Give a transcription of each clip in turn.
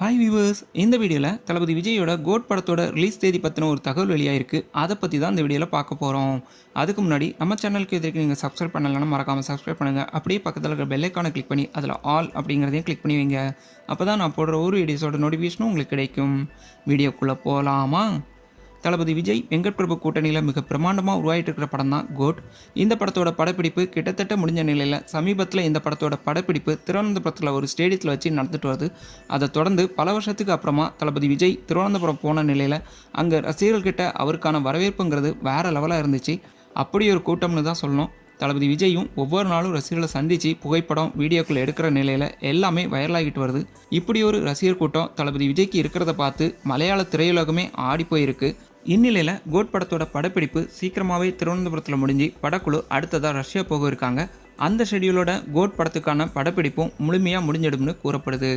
Hi viewers, இந்த வீடியோவில் தளபதி விஜயோட கோட் படத்தோட ரிலீஸ் தேதி பற்றின ஒரு தகவல் வெளியாயிருக்கு. அதை பற்றி தான் இந்த வீடியோவில் பார்க்க போகிறோம். அதுக்கு முன்னாடி நம்ம சேனலுக்கு எதிர்க்கு நீங்கள் சப்ஸ்கிரைப் பண்ணலைன்னா மறக்காமல் சப்ஸ்கிரைப் பண்ணுங்கள். அப்படியே பக்கத்தில் இருக்கிற பெல் ஐக்கானை கிளிக் பண்ணி அதில் ஆல் அப்படிங்கிறதையும் கிளிக் பண்ணி வைங்க. அப்போ தான் நான் போடுற ஒரு வீடியோஸோட நோட்டிஃபிகேஷனும் உங்களுக்கு கிடைக்கும். வீடியோக்குள்ளே போகலாமா? தளபதி விஜய் வெங்கட் பிரபு கூட்டணியில் மிக பிரமாண்டமாக உருவாகிட்டு இருக்கிற படம் தான் கோட். இந்த படத்தோட படப்பிடிப்பு கிட்டத்தட்ட முடிஞ்ச நிலையில் சமீபத்தில் இந்த படத்தோட படப்பிடிப்பு திருவனந்தபுரத்தில் ஒரு ஸ்டேடியத்தில் வச்சு நடந்துட்டு வருது. அதை தொடர்ந்து பல வருஷத்துக்கு அப்புறமா தளபதி விஜய் திருவனந்தபுரம் போன நிலையில் அங்கே ரசிகர்கள்கிட்ட அவருக்கான வரவேற்புங்கிறது வேறு லெவலாக இருந்துச்சு. அப்படி ஒரு கூட்டம்னு தான் சொல்லணும். தளபதி விஜயும் ஒவ்வொரு நாளும் ரசிகர்களை சந்தித்து புகைப்படம் வீடியோக்கள் எடுக்கிற நிலையில் எல்லாமே வைரலாகிட்டு வருது. இப்படி ஒரு ரசிகர் கூட்டம் தளபதி விஜய்க்கு இருக்கிறத பார்த்து மலையாள திரையுலகமே ஆடி போயிருக்கு. இந்நிலையில் கோட் படத்தோட படப்பிடிப்பு சீக்கிரமாகவே திருவனந்தபுரத்தில் முடிஞ்சு படக்குழு அடுத்ததாக ரஷ்யா போக இருக்காங்க. அந்த ஷெடியூலோட கோட் படத்துக்கான படப்பிடிப்பும் முழுமையாக முடிஞ்சிடும்னு கூறப்படுது.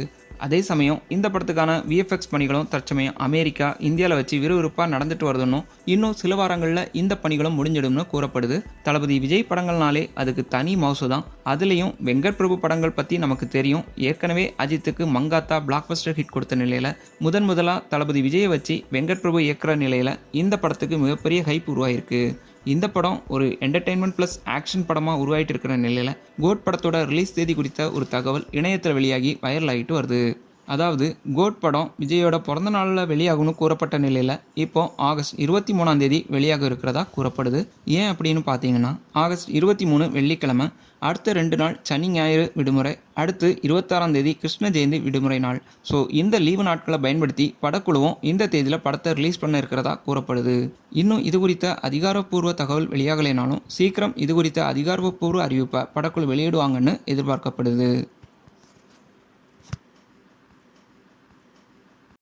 அதே சமயம் இந்த படத்துக்கான விஎஃப்எக்ஸ் பணிகளும் தற்சமயம் அமெரிக்கா, இந்தியாவில் வச்சு விறுவிறுப்பாக நடந்துட்டு வருதுன்னும் இன்னும் சில வாரங்களில் இந்த பணிகளும் முடிஞ்சிடும்னு கூறப்படுது. தளபதி விஜய் படங்கள்னாலே அதுக்கு தனி மவுசு தான். அதுலேயும் வெங்கட் பிரபு படங்கள் பற்றி நமக்கு தெரியும். ஏற்கனவே அஜித்துக்கு மங்காத்தா பிளாக்பஸ்டர் ஹிட் கொடுத்த நிலையில் முதலாக தளபதி விஜயை வச்சு வெங்கட் பிரபு இயக்குற நிலையில் இந்த படத்துக்கு மிகப்பெரிய ஹைப் உருவாயிருக்கு. இந்த படம் ஒரு என்டர்டெயின்மெண்ட் ப்ளஸ் ஆக்ஷன் படமாக உருவாகிட்டு இருக்கிற நிலையில் கோட் படத்தோட ரிலீஸ் தேதி குறித்த ஒரு தகவல் இணையத்தில் வெளியாகி வைரல் ஆகிட்டு வருது. அதாவது கோட் படம் விஜயோட பிறந்த நாளில் வெளியாகும்னு கூறப்பட்ட நிலையில் இப்போ ஆகஸ்ட் 23 வெளியாக இருக்கிறதா கூறப்படுது. ஏன் அப்படின்னு பார்த்தீங்கன்னா, ஆகஸ்ட் 23 வெள்ளிக்கிழமை, அடுத்த 2 நாள் சனி ஞாயிறு விடுமுறை, அடுத்து 26 கிருஷ்ண ஜெயந்தி விடுமுறை நாள். ஸோ இந்த லீவு நாட்களை பயன்படுத்தி படக்குழுவும் இந்த தேதியில் படத்தை ரிலீஸ் பண்ண இருக்கிறதா கூறப்படுது. இன்னும் இது குறித்த அதிகாரப்பூர்வ தகவல் வெளியாகலைனாலும் சீக்கிரம் இது குறித்த அதிகாரப்பூர்வ அறிவிப்பை படக்குழு வெளியிடுவாங்கன்னு எதிர்பார்க்கப்படுது.